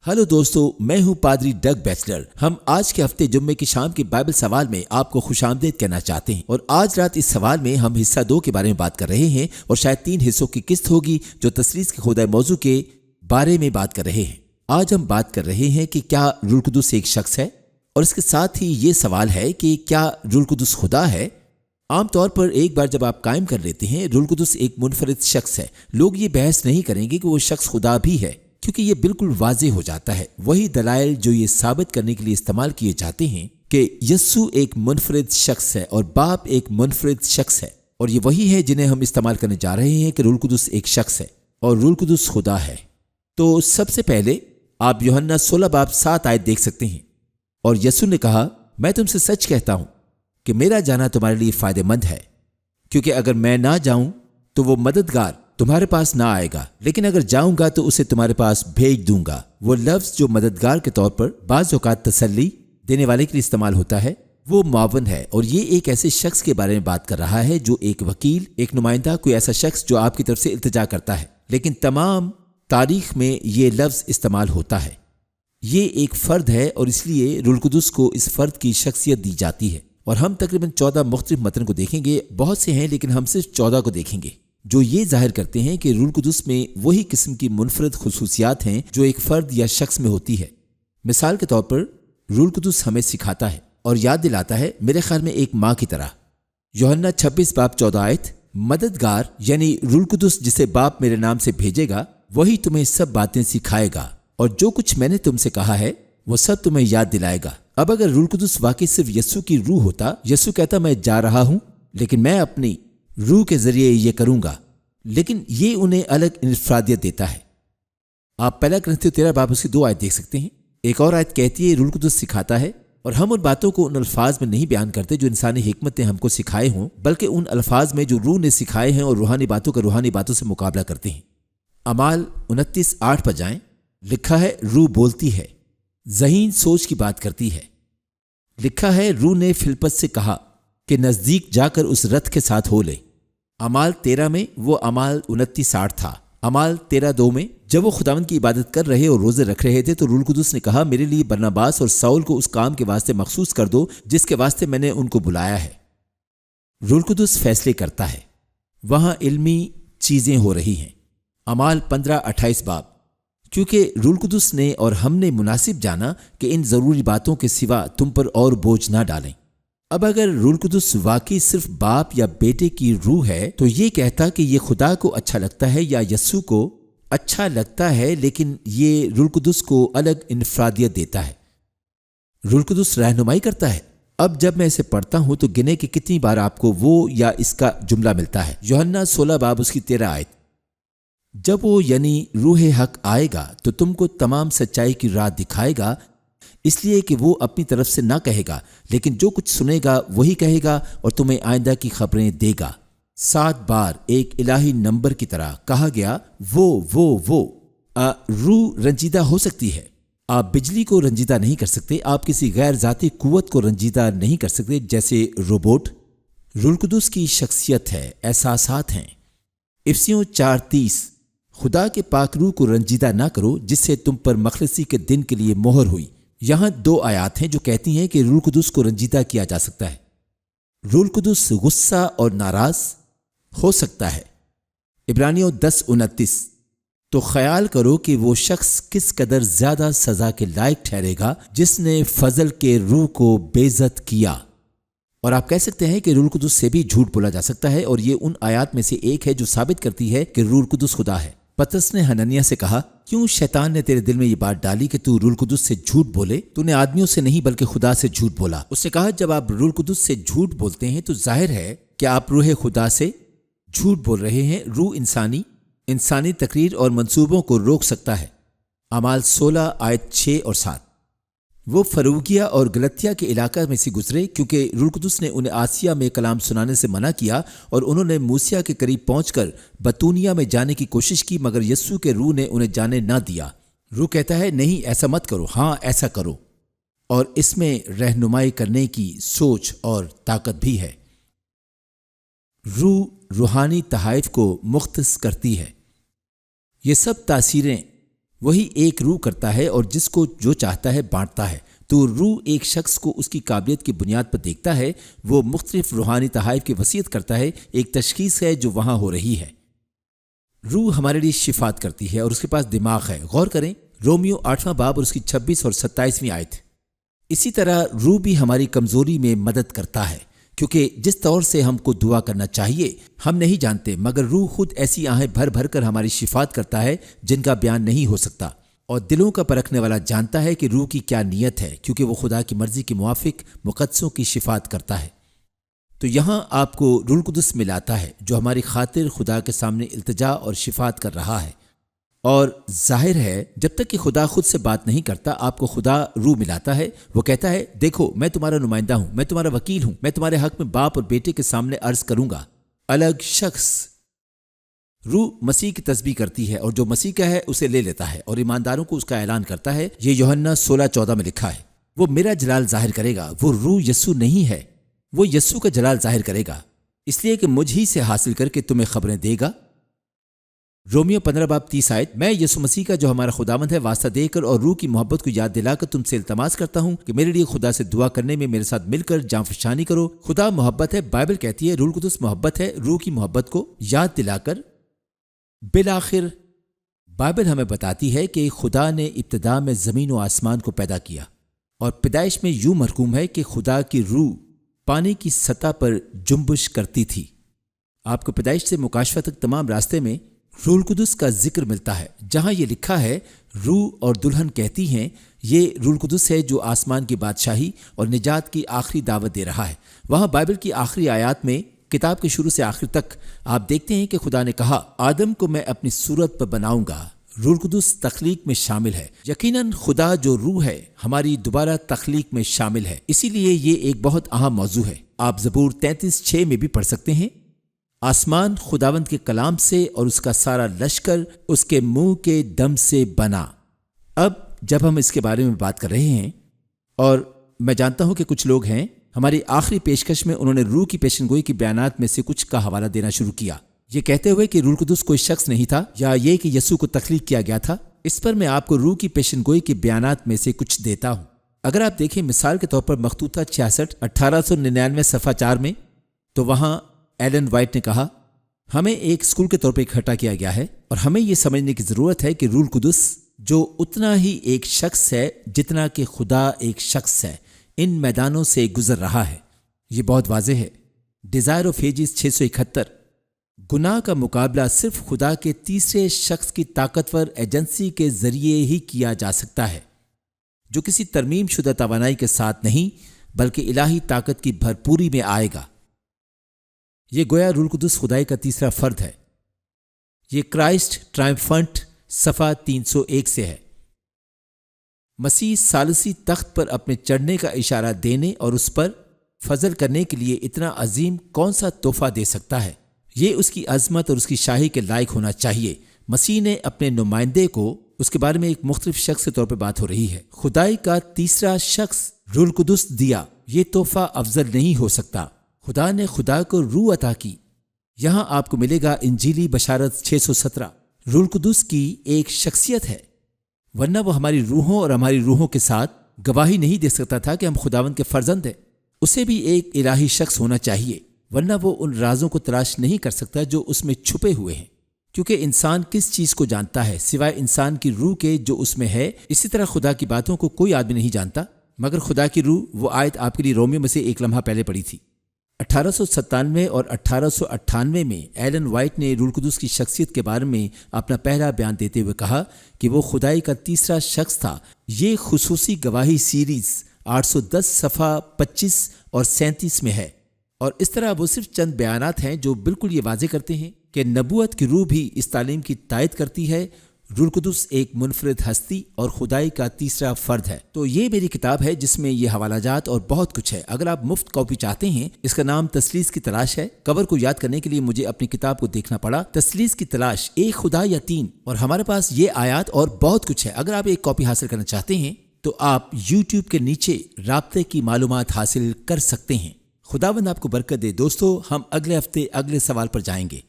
Hello दोस्तों, मैं हूं पादरी डग बैचलर। हम आज के हफ्ते जुम्मे की शाम के बाइबल सवाल में आपको खुशामदीद कहना चाहते हैं और आज रात इस सवाल में हम हिस्सा 2 के बारे में बात कर रहे हैं और शायद 3 हिस्सों की किस्त होगी जो तसलीस के खुदा मौजू के बारे में बात कर रहे हैं। आज हम बात कर रहे हैं कि क्या रूह कुदुस एक शख्स है, और इसके साथ ही ये सवाल है कि क्या रूह कुदुस खुदा है। आमतौर पर एक बार जब आप कायम कर लेते हैं रूह कुदुस एक मुनफरिद शख्स है, लोग ये बहस नहीं करेंगे कि वो शख्स खुदा भी है, क्योंकि ये बिल्कुल वाज़ेह हो जाता है। वही दलाइल जो ये साबित करने के लिए इस्तेमाल किए जाते हैं कि यस्सु एक मुनफरिद शख्स है और बाप एक मुनफरिद शख्स है, और ये वही है जिन्हें हम इस्तेमाल करने जा रहे हैं कि रूह कुदुस एक शख्स है और रूह कुदुस खुदा है। तो सबसे पहले आप यूहन्ना 16 बाब 7 आयत देख सकते हैं। और यस्सु ने कहा, मैं तुमसे सच कहता हूं कि मेरा जाना तुम्हारे लिए फायदेमंद है, क्योंकि अगर मैं ना जाऊं तो वो मददगार तुम्हारे पास ना आएगा, लेकिन अगर जाऊंगा तो उसे तुम्हारे पास भेज दूंगा। वो लफ्ज जो मददगार के तौर पर बाज़ औक़ात तसल्ली देने वाले के लिए इस्तेमाल होता है, वो मुआवन है, और ये एक ऐसे शख्स के बारे में बात कर रहा है जो एक वकील, एक नुमाइंदा, कोई ऐसा शख्स जो आपकी तरफ से इल्तिजा करता है। लेकिन तमाम तारीख में ये लफ्ज इस्तेमाल होता है। ये एक फ़र्द है और इसलिए रूह कुदुस को इस फ़र्द की शख्सियत दी जाती है। और हम तकरीबन 14 मुख्तलिफ मतन को देखेंगे, बहुत से हैं लेकिन हम सिर्फ 14 को देखेंगे जो ये जाहिर करते हैं कि रूह कुदुस में वही किस्म की मुनफरद खुसूसियात हैं जो एक फ़र्द या शख्स में होती है। मिसाल के तौर पर रूह कुदुस हमें सिखाता है और याद दिलाता है, मेरे ख्याल में एक माँ की तरह। यूहन्ना 26 बाब 14 आयत, मददगार यानी रूह कुदुस जिसे बाप मेरे नाम से भेजेगा वही तुम्हें सब बातें सिखाएगा और जो कुछ मैंने तुमसे कहा है वो सब तुम्हें याद दिलाएगा। अब अगर रूह कुदुस वाकई सिर्फ यस्सु की रूह होता, यस्सु कहता मैं जा रहा हूं लेकिन मैं अपनी रूह के जरिए ये करूंगा, लेकिन ये उन्हें अलग इनफरादियत देता है। आप पहला करंथियों 13 बाब उसकी 2 आयत देख सकते हैं। एक और आयत कहती है रूह कुदुस सिखाता है, और हम उन बातों को उन अल्फाज में नहीं बयान करते जो इंसानी हिकमत ने हमको सिखाए हों, बल्कि उन अल्फाज में जो रूह ने सिखाए हैं और रूहानी बातों का रूहानी बातों से मुकाबला करते हैं। अमाल 29:8 पर जाएं, लिखा है रूह बोलती है, ज़हीन सोच की बात करती है। लिखा है रूह ने फिलिप्पस से कहा कि नजदीक जाकर उस रथ के साथ हो ले। अमाल 13 में वो अमाल 29:8 था। अमाल 13:2 में जब वो खुदावंद की इबादत कर रहे और रोजे रख रहे थे तो रूह कुदुस ने कहा, मेरे लिए बरनबास और साउल को उस काम के वास्ते मखसूस कर दो जिसके वास्ते मैंने उनको बुलाया है। रूह कुदुस फैसले करता है, वहां इल्मी चीजें हो रही हैं। अमाल 15:28 बाब, क्योंकि रूह कुदुस ने और हमने मुनासिब जाना कि इन जरूरी बातों के सिवा तुम पर और बोझ ना डालें। अब अगर रूह कुदुस वाकई सिर्फ बाप या बेटे की रूह है तो ये कहता कि ये खुदा को अच्छा लगता है या यस्सु को अच्छा लगता है, लेकिन ये रूह कुदुस को अलग इनफरादियत देता है। रूह कुदुस रहनुमाई करता है। अब जब मैं इसे पढ़ता हूं तो गिने कि कितनी बार आपको वो या इसका जुमला मिलता है। यूहन्ना 16 बाब उसकी 13 आयत, जब वो यानी रूह हक आएगा तो तुमको तमाम सच्चाई की राह दिखाएगा, इसलिए कि वो अपनी तरफ से ना कहेगा, लेकिन जो कुछ सुनेगा वही कहेगा और तुम्हें आइंदा की खबरें देगा। 7 बार एक इलाही नंबर की तरह कहा गया वो। रूह रंजीदा हो सकती है। आप बिजली को रंजीदा नहीं कर सकते, आप किसी गैर जाती कुव्वत को रंजीदा नहीं कर सकते जैसे रोबोट। रूह कुदुस की शख्सियत है, एहसासात हैं। इफिसियों 4:30, खुदा के पाक रूह को रंजीदा ना करो जिससे तुम पर मखलसी के दिन के लिए मोहर हुई। यहां 2 आयात हैं जो कहती हैं कि रूह कुदुस को रंजीदा किया जा सकता है। रूह कुदुस गुस्सा और नाराज हो सकता है। इब्रानियों 10:29, तो ख्याल करो कि वो शख्स किस कदर ज्यादा सजा के लायक ठहरेगा जिसने फजल के रूह को बेइज्जत किया। और आप कह सकते हैं कि रूह कुदुस से भी झूठ बोला जा सकता है, और ये उन आयात में से एक है जो साबित करती है कि रूह कुदुस खुदा है। पतरस ने हनन्याह से कहा, क्यों शैतान ने तेरे दिल में ये बात डाली कि तू रूह कुदुस से झूठ बोले? तूने आदमियों से नहीं बल्कि खुदा से झूठ बोला। उसने कहा, जब आप रूह कुदुस से झूठ बोलते हैं तो जाहिर है कि आप रूह खुदा से झूठ बोल रहे हैं। रूह इंसानी तकरीर और मंसूबों को रोक सकता है। अमाल 16 आयत 6 और 7, वो फरूगिया और गलतिया के इलाका में से गुजरे क्योंकि रूह कुदुस ने उन्हें आसिया में कलाम सुनाने से मना किया और उन्होंने मूसिया के करीब पहुंचकर बतूनिया में जाने की कोशिश की, मगर यस्सु के रूह ने उन्हें जाने ना दिया। रूह कहता है, नहीं ऐसा मत करो, हाँ ऐसा करो, और इसमें रहनुमाई करने की सोच और ताकत भी है। रूह रूहानी तहाइफ को मुख्तस करती है। ये सब तासीरें وہی ایک روح کرتا ہے اور جس کو جو چاہتا ہے بانٹتا ہے۔ تو روح ایک شخص کو اس کی قابلیت کی بنیاد پر دیکھتا ہے، وہ مختلف روحانی تحائف کی وصیت کرتا ہے، ایک تشخیص ہے جو وہاں ہو رہی ہے۔ روح ہمارے لیے شفاعت کرتی ہے اور اس کے پاس دماغ ہے۔ غور کریں رومیو 8واں باب اور اس کی 26 اور 27ویں آیت۔ اسی طرح روح بھی ہماری کمزوری میں مدد کرتا ہے، کیونکہ جس طور سے ہم کو دعا کرنا چاہیے ہم نہیں جانتے، مگر روح خود ایسی آہیں بھر بھر کر ہماری شفاعت کرتا ہے جن کا بیان نہیں ہو سکتا۔ اور دلوں کا پرکھنے والا جانتا ہے کہ روح کی کیا نیت ہے، کیونکہ وہ خدا کی مرضی کے موافق مقدسوں کی شفاعت کرتا ہے۔ تو یہاں آپ کو روح القدس ملاتا ہے جو ہماری خاطر خدا کے سامنے التجا اور شفاعت کر رہا ہے۔ اور ظاہر ہے جب تک کہ خدا خود سے بات نہیں کرتا آپ کو خدا روح ملاتا ہے۔ وہ کہتا ہے دیکھو میں تمہارا نمائندہ ہوں، میں تمہارا وکیل ہوں، میں تمہارے حق میں باپ اور بیٹے کے سامنے عرض کروں گا۔ الگ شخص روح مسیح کی تسبیح کرتی ہے اور جو مسیح کا ہے اسے لے لیتا ہے اور ایمانداروں کو اس کا اعلان کرتا ہے۔ یہ یوحنا 16:14 میں لکھا ہے، وہ میرا جلال ظاہر کرے گا۔ وہ روح یسوع نہیں ہے، وہ یسوع کا جلال ظاہر کرے گا، اس لیے کہ مجھ ہی سے حاصل کر کے تمہیں خبریں دے گا۔ رومیو 15:30 آیت، میں یسوع مسیح کا جو ہمارا خداوند ہے واسطہ دے کر اور روح کی محبت کو یاد دلا کر تم سے التماس کرتا ہوں کہ میرے لیے خدا سے دعا کرنے میں میرے ساتھ مل کر جاں فشانی کرو۔ خدا محبت ہے، بائبل کہتی ہے روح القدس محبت ہے۔ روح کی محبت کو یاد دلا کر بالآخر بائبل ہمیں بتاتی ہے کہ خدا نے ابتدا میں زمین و آسمان کو پیدا کیا، اور پیدائش میں یوں محکوم ہے کہ خدا کی روح پانی کی سطح پر جنبش کرتی تھی۔ آپ کو پیدائش سے مکاشفہ تک تمام راستے میں روح القدس کا ذکر ملتا ہے۔ جہاں یہ لکھا ہے روح اور دلہن کہتی ہیں، یہ روح القدس ہے جو آسمان کی بادشاہی اور نجات کی آخری دعوت دے رہا ہے۔ وہاں بائبل کی آخری آیات میں کتاب کے شروع سے آخر تک آپ دیکھتے ہیں کہ خدا نے کہا آدم کو میں اپنی صورت پر بناؤں گا۔ روح القدس تخلیق میں شامل ہے۔ یقیناً خدا جو روح ہے ہماری دوبارہ تخلیق میں شامل ہے، اسی لیے یہ ایک بہت اہم موضوع ہے۔ آپ زبور 33:6 میں بھی پڑھ سکتے ہیں، آسمان خداوند کے کلام سے اور اس کا سارا لشکر اس کے منہ کے دم سے بنا۔ اب جب ہم اس کے بارے میں بات کر رہے ہیں، اور میں جانتا ہوں کہ کچھ لوگ ہیں ہماری آخری پیشکش میں انہوں نے روح کی پیشنگوئی کے بیانات میں سے کچھ کا حوالہ دینا شروع کیا، یہ کہتے ہوئے کہ روح القدس کوئی شخص نہیں تھا یا یہ کہ یسوع کو تخلیق کیا گیا تھا۔ اس پر میں آپ کو روح کی پیشنگوئی کے بیانات میں سے کچھ دیتا ہوں۔ اگر آپ دیکھیں مثال کے طور پر مخطوطہ 66 1899 صفحہ 4 میں، تو وہاں ایلن وائٹ نے کہا ہمیں ایک اسکول کے طور پر اکٹھا کیا گیا ہے اور ہمیں یہ سمجھنے کی ضرورت ہے کہ روح القدس جو اتنا ہی ایک شخص ہے جتنا کہ خدا ایک شخص ہے، ان میدانوں سے گزر رہا ہے۔ یہ بہت واضح ہے۔ ڈیزائر آف ایجز 671، گناہ کا مقابلہ صرف خدا کے تیسرے شخص کی طاقتور ایجنسی کے ذریعے ہی کیا جا سکتا ہے، جو کسی ترمیم شدہ توانائی کے ساتھ نہیں بلکہ الہی طاقت کی بھرپوری میں آئے گا۔ یہ گویا روح القدس خدائی کا تیسرا فرد ہے۔ یہ کرائسٹ ٹرائمفنٹ صفحہ 301 سے ہے۔ مسیح ثالثی تخت پر اپنے چڑھنے کا اشارہ دینے اور اس پر فضل کرنے کے لیے اتنا عظیم کون سا تحفہ دے سکتا ہے؟ یہ اس کی عظمت اور اس کی شاہی کے لائق ہونا چاہیے۔ مسیح نے اپنے نمائندے کو اس کے بارے میں ایک مختلف شخص کے طور پر بات ہو رہی ہے، خدائی کا تیسرا شخص روح القدس دیا۔ یہ تحفہ افضل نہیں ہو سکتا۔ خدا نے خدا کو روح عطا کی۔ یہاں آپ کو ملے گا انجیلی بشارت 617۔ روح القدس کی ایک شخصیت ہے، ورنہ وہ ہماری روحوں اور ہماری روحوں کے ساتھ گواہی نہیں دے سکتا تھا کہ ہم خداوند کے فرزند ہیں۔ اسے بھی ایک الہی شخص ہونا چاہیے، ورنہ وہ ان رازوں کو تلاش نہیں کر سکتا جو اس میں چھپے ہوئے ہیں۔ کیونکہ انسان کس چیز کو جانتا ہے سوائے انسان کی روح کے جو اس میں ہے، اسی طرح خدا کی باتوں کو کوئی آدمی نہیں جانتا مگر خدا کی روح۔ وہ آیت آپ کے لیے رومیو میں سے ایک لمحہ پہلے پڑھی تھی۔ 1897 اور 1898 میں ایلن وائٹ نے روح القدس کی شخصیت کے بارے میں اپنا پہلا بیان دیتے ہوئے کہا کہ وہ خدائی کا تیسرا شخص تھا۔ یہ خصوصی گواہی سیریز 810 صفحہ 25 اور 37 میں ہے، اور اس طرح وہ صرف چند بیانات ہیں جو بالکل یہ واضح کرتے ہیں کہ نبوت کی روح بھی اس تعلیم کی تائید کرتی ہے۔ روح القدس ایک منفرد ہستی اور خدائی کا تیسرا فرد ہے۔ تو یہ میری کتاب ہے جس میں یہ حوالہ جات اور بہت کچھ ہے۔ اگر آپ مفت کاپی چاہتے ہیں، اس کا نام تثلیث کی تلاش ہے۔ کور کو یاد کرنے کے لیے مجھے اپنی کتاب کو دیکھنا پڑا، تثلیث کی تلاش، ایک خدا یا تین، اور ہمارے پاس یہ آیات اور بہت کچھ ہے۔ اگر آپ ایک کاپی حاصل کرنا چاہتے ہیں تو آپ YouTube کے نیچے رابطے کی معلومات حاصل کر سکتے ہیں۔ خداوند آپ کو برکت دے۔ دوستو، ہم اگلے ہفتے اگلے سوال پر جائیں گے۔